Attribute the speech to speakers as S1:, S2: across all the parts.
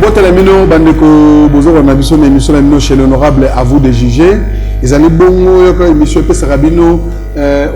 S1: Botalamino, Bandeko, Bozo, on a vu son émission chez l'honorable, à vous de juger. Ils allaient bon, émission, Sarabino,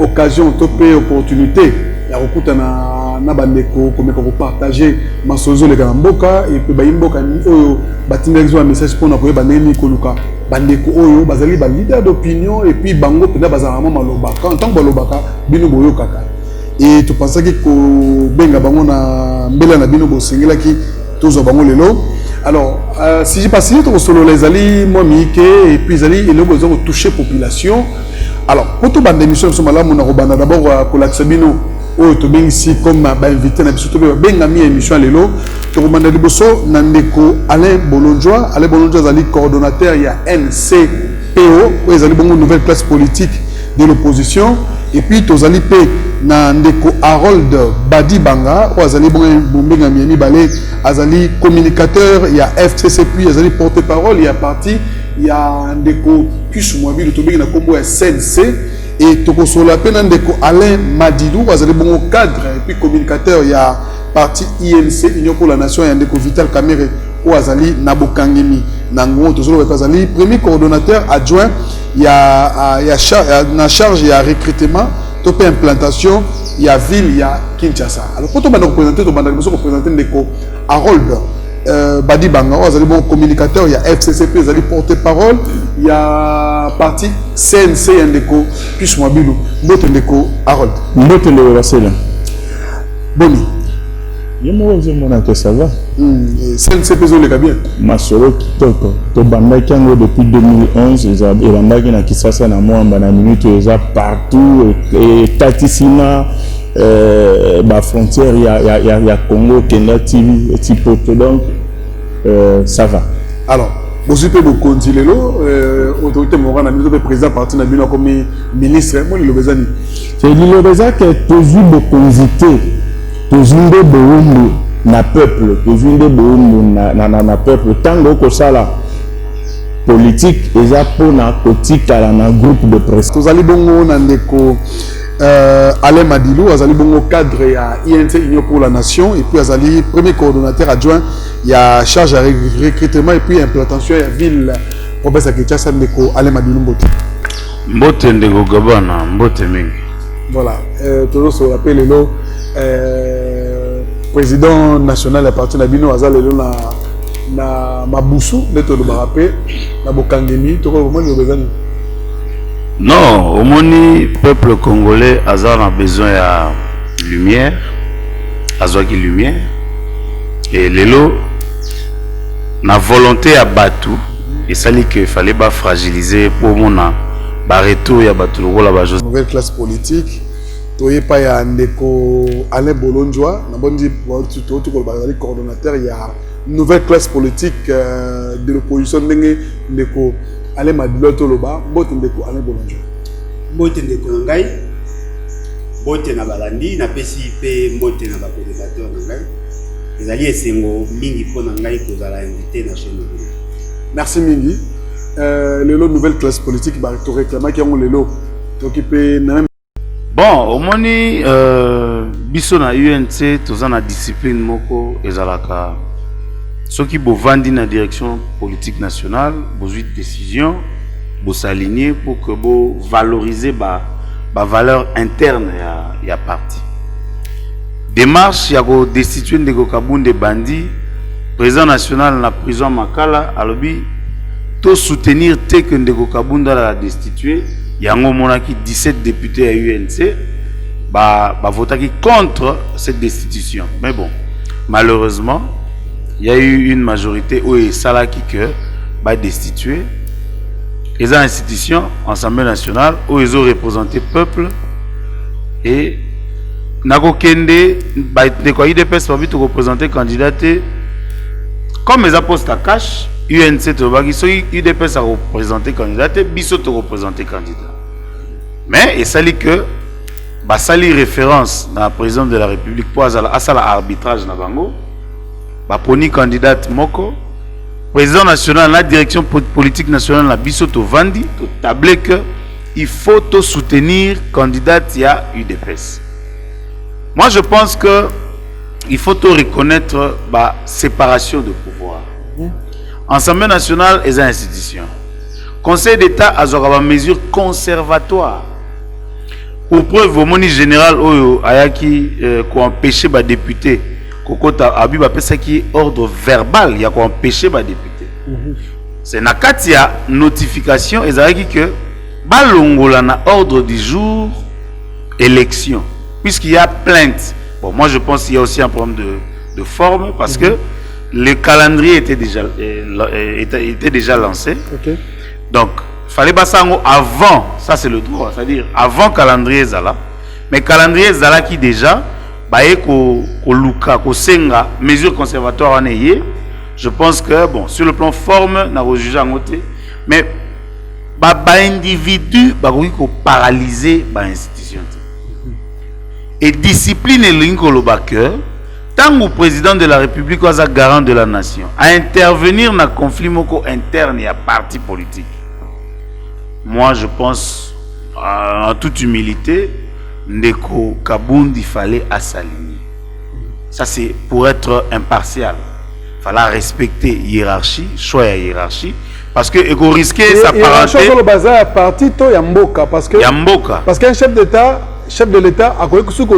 S1: occasion, topé, opportunité. Il y a beaucoup de Bandeko, comme on partager ma sozo le Gamboka, et puis Baimboka, Batin un message pour nous, Bandeko, Koluka, Bandeko, Oyo, Bazali, leader d'opinion, et puis Bango, Bazarama, Malobaka, en tant que Balobaka, Bino Boyo Kaka. Et tu penses que Benga Bango na Mbela na Bino Bosengela qui tous au Bango Lelo. Alors, si j'ai passé tout solo les ali, moi Mike, et puis les ali, ils ont besoin de toucher la population. Alors, pour tout le monde d'émission, nous sommes là, nous avons d'abord Kolatsabino, où tu es ici comme invité, nous avons bien mis émission Lelo. Tu as demandé de Bosso, Nandeko Alain Bolonjoa. Alain Bolonjoa est coordonnateur, il y a NCPO, où ils ont une nouvelle classe politique de l'opposition. Et puis, tu as Nandeko Harold Badibanga, où Azali Bombenga Miami Balé, Azali communicateur, il y a FCC, puis Azali porte-parole, il y a parti, il y a Ndeko Kushumwabi, le Tobé na combo SNC, et Toko Solapé, Nandeko Alain Madidou, Azali Bongo cadre, et puis communicateur, il y a parti INC, Union pour la Nation, il y a Ndeko Vital Kamere, où Azali Nabokangemi, Nango, Tozolo Azali, premier coordonnateur adjoint, il y a charge, il y a recrutement, topé implantation, il y a ville, il y a Kinshasa. Alors, quand on va représenter Ndeko Harold Badibanga, il y a bon communicateur, il y a FCCP, il y a porte-parole, il y a parti CNC, il y a Ndeko Kushmwabilou, Ndeko Harold.
S2: Ndeko Harold.
S1: Boni.
S2: Je me ça va.
S1: CNC Peso le bien.
S2: Masoro Kitoko. To bandaki yango depuis 2011, et bandaki na Kisasa na Mwamba na minute eza partout et Tatisina ba frontière il y a Congo, Kenya, Tipoto, donc ça va.
S1: Alors, vous pouvez vous continuer autorité morale, le président parti na bino comme ministre, moi le bezani.
S2: C'est le bezani que toujours de consulter. Tozinde boumbu na peuple, tozinde boumbu na peuple. Tango ko sala politique eza po na kotika na groupe de presse.
S1: Tozali bongo na ndeko Alain Madilou, azali bongo cadre ya INC Union pour la Nation, et puis azali premier coordonnateur adjoint, il y a charge à recrutement et puis implantation ya ville province ya Kinshasa ndeko Alain Madilou Mbote.
S3: Mbote ndeko Gabana, Mbote mingi.
S1: Voilà, toujours se rappelle le président national à partir de Bino Azal na Maboussou, neto le barapé, na Bokangemi, tu vois comment le besoin.
S3: Non, au moni peuple congolais Azal a besoin de lumière, Azal qui lumière, et l'élo na volonté à battre, et ça dit qu'il fallait pas fragiliser pour mon retour ya battu la base.
S1: Nouvelle classe politique. Toye pa ya Ndeko Alain Bolonjoa, na bondi le coordonnateur, il y a une nouvelle classe politique de l'opposition Ndeko Alain Madilo Toloba, bote Ndeko Alain Bolonjoa.
S4: Bote Ndeko Ngai, bote na balandi, na PCP, bote na coordonnateur Ngai. Les alliés Sengo mingi po Ngai ko za la invité na chaîne.
S1: Merci mingi. Le nouvelle classe politique ba to réclamer qui ont le lot. T'occuper même.
S3: Bon, au moni biso na UNC toza na discipline moko ezalaka soki bovandi na direction politique nationale, bozui décision, s'aligner pour que bo valoriser ba valeur interne ya parti. Démarche ya ko destituer Ndeko Kabunde bandi, président national na prison Makala alobi to soutenir te que Ndeko Kabunda la destituer. Il y a 17 députés à UNC votaki contre cette destitution. Mais bon, malheureusement, il y a eu une majorité où il salaki que va destituer. Les institutions, Assemblée nationale, où ils ont représenté le peuple et Nako Kende, UDPS va vite représenter candidat comme les postes à cash. UNC UDPS a représenté candidat, Bisso a représenté candidat. Mais il s'agit que sali référence dans la présidente de la République pour l'arbitrage na bango, poni candidat moko, président national, la direction politique nationale na Bisso to vandi, to tablé que il faut soutenir candidat ya UDPS. Moi je pense que il faut reconnaître la séparation de pouvoir. Assemblée nationale est une institution. Conseil d'État a une mesure conservatoire. Pour preuve, au moni général, ayaki ko empêcher les députés. Kokota abi ba pesa qui ordre verbal, il y a ko empêcher les députés. C'est na katia notification ezalaki que balongola na ordre du jour élection, puisqu'il y a plainte. Bon, moi je pense qu'il y a aussi un problème de forme parce que le calendrier était déjà lancé.
S1: Okay.
S3: Donc, il fallait passer avant, ça c'est le droit, c'est-à-dire avant calendrier Zala. Mais calendrier Zala qui déjà, mesure conservatoire en ayé, je pense que, bon, sur le plan forme, on a jugé en côté, mais individu, paralyser l'institution. Et discipline et l'incolobateur, tant que le président de la République est garant de la nation, à intervenir dans le conflit interne et à parti politique. Moi, je pense, en toute humilité, Ndeko Kabound, il fallait s'aligner. Ça, c'est pour être impartial. Il fallait respecter la hiérarchie, choix la hiérarchie, parce que il risquer sa parenté.
S1: Il y a le bazar parti, il y a Mboka, parce que qu'un chef de l'État a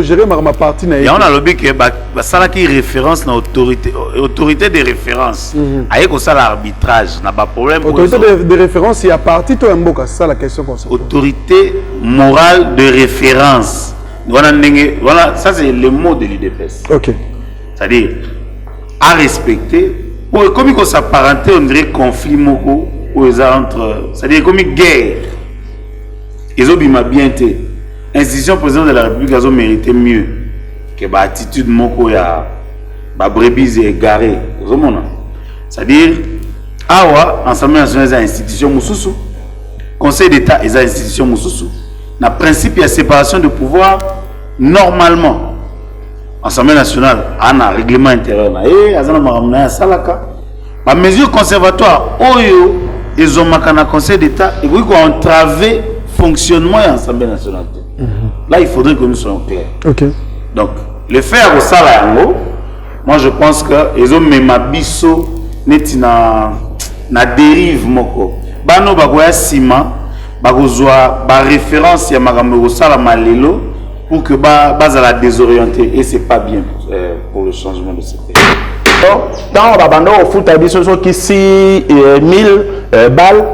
S1: géré ma partie.
S3: Il y a un lobby qui est référence dans autorité de référence. Avec ça l'arbitrage, n'a pas problème.
S1: Autorité de référence, il y a parti toi Mboka, c'est ça la question comme ça.
S3: Autorité morale de référence. Voilà, ça c'est le mot de l'UDPS.
S1: OK.
S3: C'est-à-dire à respecter. Comme il s'apparentait, on dirait conflit moko entre, c'est-à-dire comme une guerre. Ils ont bien été. Institution président de la République a mérité mieux que l'attitude moko ya ba brebis égarée. C'est-à-dire awa Assemblée nationale est une institution mususu, Conseil d'État est une institution mususu. Na principe de séparation de pouvoir normalement. Assemblée nationale a un règlement intérieur na azana maramna salaka. Ba mesure conservatoire oyo ils ont makana Conseil d'État et qui ont entravé fonctionnement de l'Assemblée nationale. Là, il faudrait que nous soyons clairs.
S1: Okay.
S3: Donc, le faire au Salayango, moi je pense que les hommes même abisso neti na dérive moko. Bano bagoya sima, bagozwa ba référence ya magambo au Salamalelo pour que la désorienter et c'est pas bien pour le changement de ce pays.
S2: Dans le foot, il y a 1000 balles,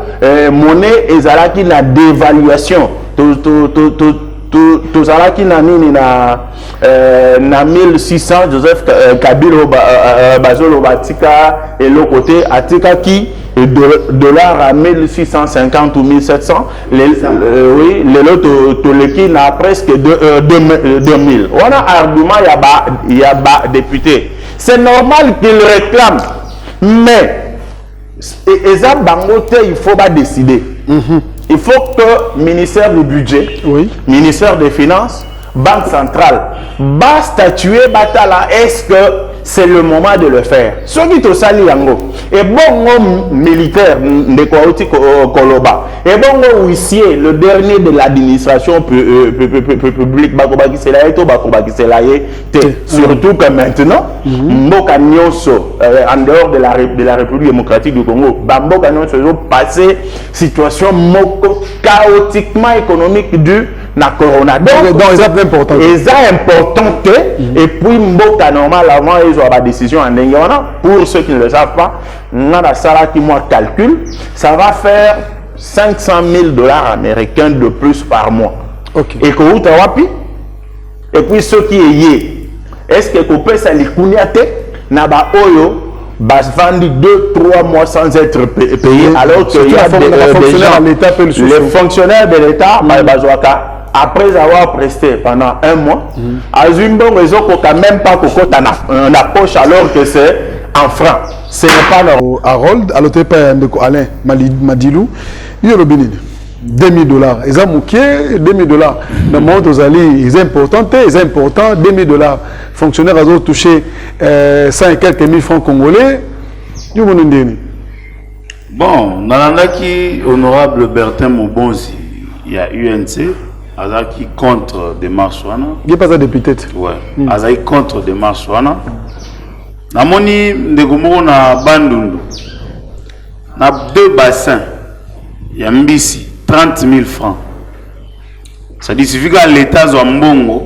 S2: monnaie et zalaki na dévaluation. Tout ça qui n'a mis na 1600 Joseph Kabila Bazolo Batika et l'autre côté Atika qui dollar à 1650 ou 1700 oui les autres qui n'a presque 2000. On a argument il y a député. C'est normal qu'il réclame, mais il faut pas décider. Il faut que le ministère du budget, ministère des finances, Banque centrale, statuer Batala, est-ce que c'est le moment de le faire? Ce qui est au Sali Yango, et bon homme militaire de Kouaouti Koloba, et bon huissier, le dernier de l'administration publique, surtout que maintenant, Mboka Nyonso, en dehors de la République démocratique du Congo, Mboka Nyonso passé situation chaotiquement économique du na corona. Donc c'est important. Et puis Mboka normal avant ils ont la décision en Nengona. Pour ceux qui ne le savent pas, on a la salle qui moi calcule, ça va faire 500 000 $ américains de plus par mois.
S1: Okay.
S2: Et que vous wapi? Et puis ceux qui est est-ce que vous pouvez ça les na ba oyo bas vendu 2-3 mois sans être payé alors qu'il y a les fonctionnaires de l'État après avoir presté pendant un mois, Azumbo Réseau n'a même pas la poche alors que c'est en francs. Ce n'est pas normal.
S1: Harold, à l'autre de Alain Madilou, il y a le Bénin. $2000. Ils ont mouqué $2000. Dans le monde aux alliés, ils sont importants, $2000. Fonctionnaires ont touché 100 et quelques mille francs congolais.
S3: Bon, dans qui honorable Bertin Mobonzi, il y a UNC. Azaki contre des marchouana.
S1: Il n'y a pas ça député.
S3: Ouais. Azaki contre des marchouana. Namoni ndegomoko na Bandundu. na 2 bassins ya mbisi 30 000 francs. Ça dit suffit que l'État soit mbongo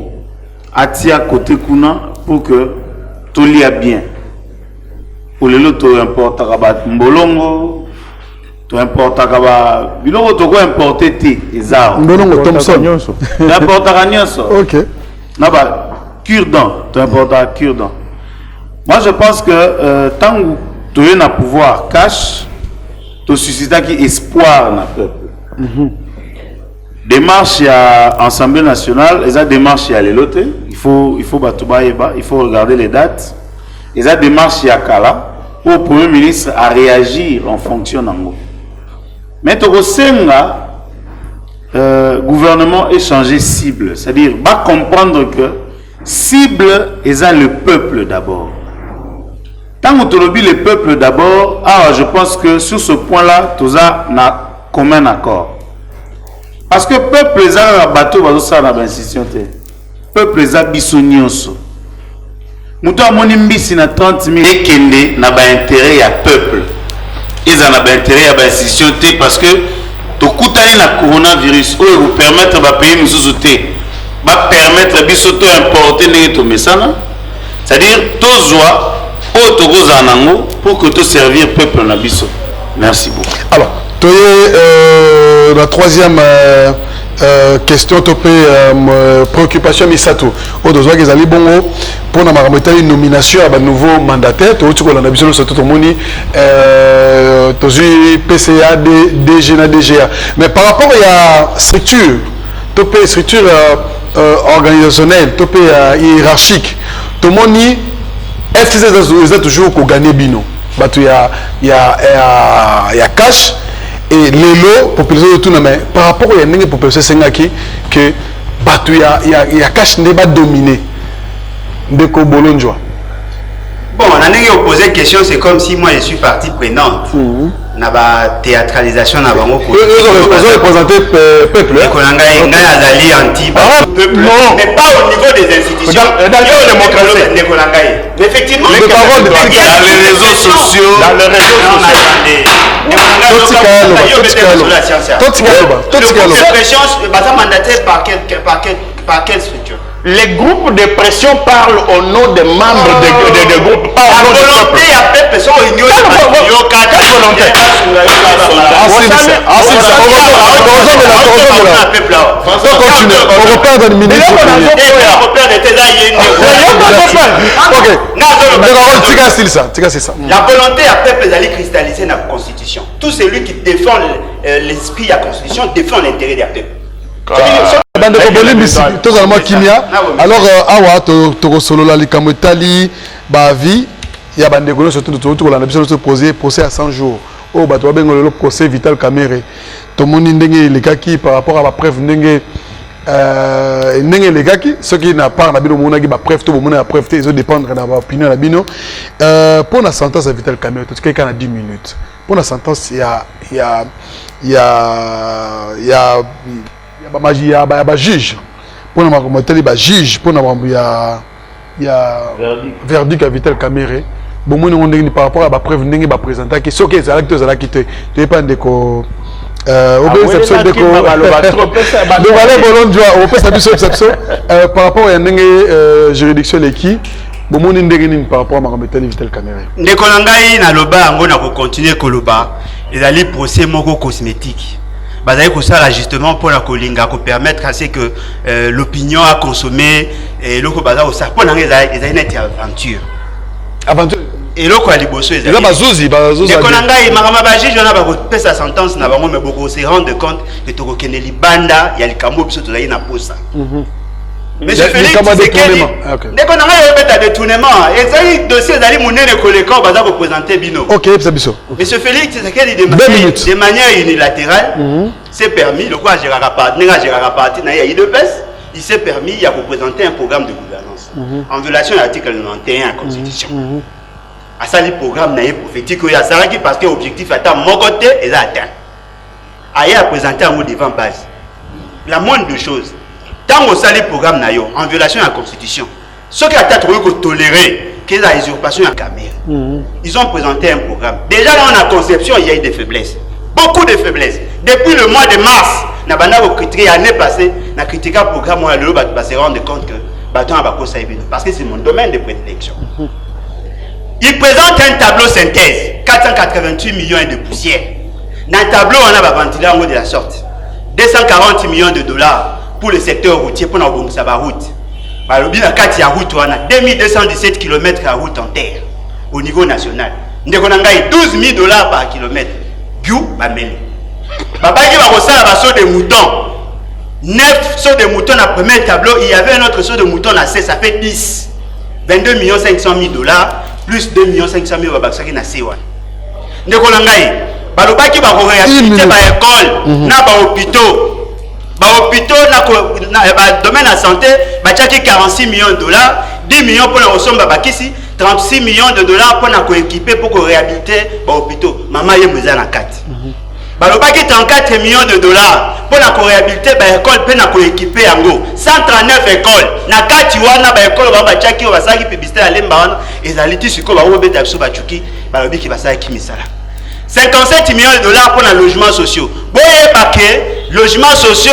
S3: atia côté kuna pour que tout lia bien. Pour les lotos importe kaba mbolongo, tu importe kaba biloko to ko importer té ezao.
S1: Mbolongo Thompson.
S3: Importe kanyoso.
S1: OK.
S3: Na ba cure-dent, tu importe cure-dent. Moi je pense que tant que tu es na pouvoir cash, tu suscites qui espoir na peuple. Démarche à Assemblée nationale, et ça démarche à l'Elote, il faut regarder les dates. Et ça démarche à Kala, pour le Premier ministre à réagir en fonction d'Ango. Mais au Senga, gouvernement est changé cible, c'est-à-dire va comprendre que cible est le peuple d'abord. Tant que tu lobby le peuple d'abord, je pense que sur ce point-là, tout ça n'a commun accord. Parce que peuple les a bateau va ça na institution te. Peuple les a bisonioso. Muto amoni mbisi na 30 000 ekende na ba intérêt ya peuple. Eza na ba intérêt ya ba institution te parce que to kutani na coronavirus ou vous permettre ba pays mususu te. Ba permettre biso to importer ndenge to mesana. C'est-à-dire tozwa o tokoza nango pour que to servir peuple na biso. Merci beaucoup.
S1: Alors, la troisième question, préoccupation Misato. Au deux qu'ils allaient bon pour une nomination à un nouveau mandataire. Tu vois, on a besoin de tout le monde. PCA, DGA. Mais par rapport à la structure, structure organisationnelle, hiérarchique, tout le monde est-ce que toujours qu'on gagne bino. Il y a cash et les lots population de tout mais par rapport à la population sengaki que il y a cash n'est pas dominé de Kobolonjoa.
S4: Bon, on a posé question, c'est comme si moi je suis partie prenante. Na ba théâtralisation na bango ko.
S1: Ils ont représenté peuple.
S4: Azali anti peuple. Mais pas au niveau des institutions. Dans la démocratie. Effectivement,
S3: les paroles dans les réseaux sociaux. Dans les réseaux
S4: par quelle structure?
S2: Les groupes de pression parlent au nom des membres des groupes.
S4: La volonté à peuple sont ignorées. La volonté à peuple d'aller cristalliser la constitution. Tout celui qui défend l'esprit de la constitution défend l'intérêt des peuples.
S1: Alors awa to solo la likamotali ba vie ya bande ko surtout to la biso to poser procès à 100 jours o ba to bengo le procès Vital Kamerhe to moni ndenge le kaki par rapport à la preuve ndenge le kaki ce qui n'a pas na bino mona ki ba preuve to mona preuve te ils dépendre na ba opinion na bino pour la sentence à Vital Kamerhe to quelqu'un na 10 minutes pour la sentence il y a juge pour na juge pour na verdict à Vital Kamerhe bon moi on par rapport à la preuve ndenge ba présenter qui ce que ça acte ça qui te dépend de ko exception de ko par rapport à ndenge juridiction l'équipe bon moi ndenge par rapport à Marometali Vital Kamerhe
S4: ndeko ngai na loba ngo na ko continuer ko loba ezali procès moko cosmétique. Bazali ça justement pour la kolinga ko permettre à ce que l'opinion a consommé et loko bazali ça pour nanga ezali net aventure et loko ali bosso ezali
S1: bazuzi
S4: ko nanga makama ba juge na ba ko pesa sentence na bango mais boko se rendre compte que to ko kene libanda ya likambo biso to zali na posa. Monsieur Félix, c'est quel ndeko nanga yo beta détournement ezali dossier ezali munene ko leka bazali ko présenter bino.
S1: OK, ça biso.
S4: Monsieur Félix, c'est quel de manière unilatérale, c'est permis, le quoi Gérard Parti, il s'est permis de représenter un programme de gouvernance en violation de l'article 91 de la Constitution. À ça, le programme n'est prophétique, parce que l'objectif est à mon côté et atteint. Aïe a présenté un mot devant base. La moindre de choses, tant que ça, le programme n'est en violation de la Constitution, ce qui a été toléré, que la usurpation à Cameroun. Ils ont présenté un programme. Déjà dans la conception, il y a eu des faiblesses. Beaucoup de faiblesses. Depuis le mois de mars, l'année passée, on a critiqué le programme où on se rendre compte que parce que c'est mon domaine de prédilection. Il présente un tableau synthèse, 488 millions de poussières. Dans le tableau, on a ventilé en haut de la sorte. 240 millions de dollars pour le secteur routier, pour la route. Il y a 2217 km de route en terre au niveau national. Il y a 12 000 dollars par kilomètre. Biou, Bameli. Babaki va recevoir la saut de moutons. 9 sauts de moutons dans le premier tableau. Il y avait un autre saut de moutons dans 16, ça fait 10. 22 500 000 dollars plus 2 500 000 babaki na C1. Ndekolangai, balobaki ba réhabiliter ba école, na ba hôpitaux. Ba hôpitaux na domaine de la santé, ba tchaki 46 millions de dollars, 10 millions pour la ressource babakisi, 36 millions de dollars pour na équiper pour réhabiliter ba hôpitaux. Maman yemeza na 4. Balobaki 34 millions de dollars pour la réhabiliter ba école pe na équiper yango. 139 écoles. Na kati wana ba école ba tchaki ba saki publicité à lemba wana ezaliti siko ba obeta biso ba chuki balobiki ba saki misala. 57 millions de dollars pour les logements sociaux. Boye baké, logements sociaux,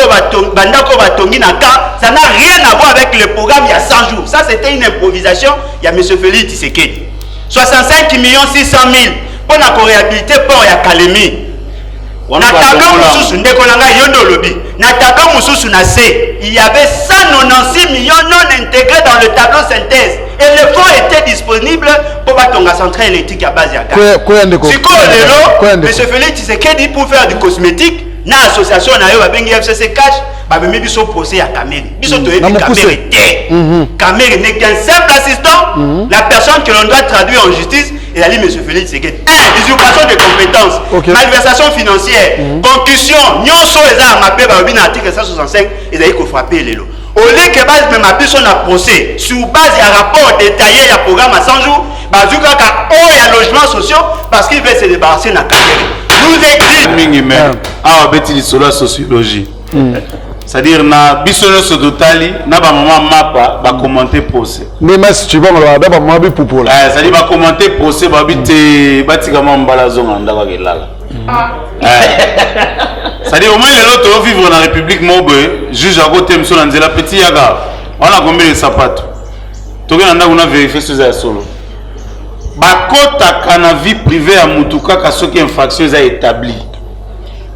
S4: bandako batongi naka, ça n'a rien à voir avec le programme il y a 100 jours. Ça c'était une improvisation, il y a M. Félix Tshisekedi. 65 600 000 pour la réhabiliter port ya Kalemi. Na tableau mususu ndeko nanga yondo lobi. Na tableau mususu na C, il y avait 196 millions non intégrés dans le tableau synthèse. Et le fonds était disponible pour battre la centrale électrique à base de gaz. Si M. Félix Tshisekedi pour faire du cosmétique, na association na yo babengi FCC Cash, ba bemi biso procès à Cameroun. Biso to ebi Cameroun était. Cameroun n'est qu'un simple assistant. La personne que l'on doit traduire en justice, et a dit M. Félix Tshisekedi. Usurpation de compétences, malversation financière, concussion, nyonso les armes appelées par le article 165, et il faut frapper les lots. Au lieu que base même appuyé sur un procès sur base d'un rapport détaillé il y a programme à 100 jours, bazuka ka oh il y a logements sociaux parce qu'il veut se débarrasser de la carrière. Nous existe.
S3: Ah beti sur la sociologie. C'est-à-dire na bisono so totali na ba maman mapa ba commenter procès.
S1: Mais si tu vas là ba maman bi popo là.
S3: C'est-à-dire ba commenter procès ba bité batika mambala zonga ndaka kelala. C'est-à-dire au moins les autres vivent dans la République Mobe, juge à côté monsieur Nanzela petit yaga. On a combien de sapatos. Toke nanda on a vérifié ce za solo. Ba kota kana vie privée à mutuka ka soki infraction za établi.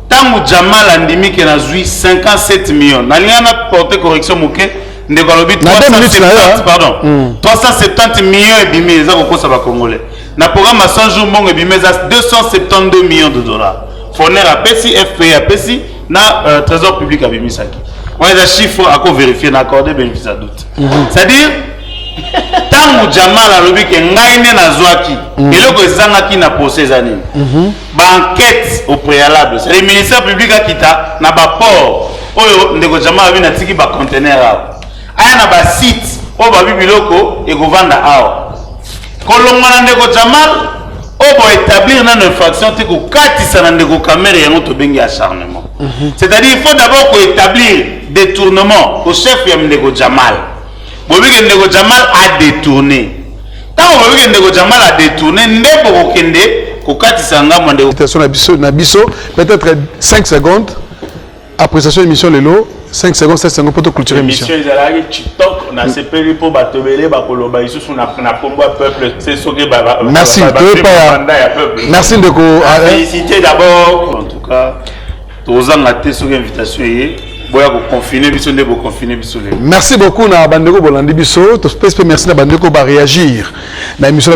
S3: Tangu Jamal andimi ke na zui 57 millions. Nalinga na porter correction muke ndeko lobi 370 pardon. 370 millions et bimé za ko sa ba congolais. Na programme à 100 jours mongo bimé za 272 millions de dollars. Fournir à PESI, FPI à PESI, na trésor public à Bimisaki. On a des chiffres à vérifier, n'a accordé bénéfice à doute. C'est-à-dire, tant que Jamal a lobby que ngaine na zwaki, et le que zangaki na procès années. Banquette au préalable. C'est le ministère public à kita na ba port. Oyo ndeko Jamal a na tiki ba conteneur a. Aya na ba site, o ba bibiloko et go vanda a. Kolonga ndeko Jamal on va établir une infraction que acharnement. C'est-à-dire qu'il faut d'abord établir détournement au chef Ndeko Jamal. Ndeko Jamal a détourné. Tant que Ndeko Jamal a détourné,
S1: peut-être 5 secondes. Appréciation émission Lelo. 5 secondes, 7 secondes pour te clôturer l'émission. Merci. Merci Ndeko.
S3: Féliciter d'abord. En tout cas, tous en été sur l'invitation.
S1: Merci beaucoup na Bandeko Bolandi Biso. Merci na Bandeko ba réagir. Na émission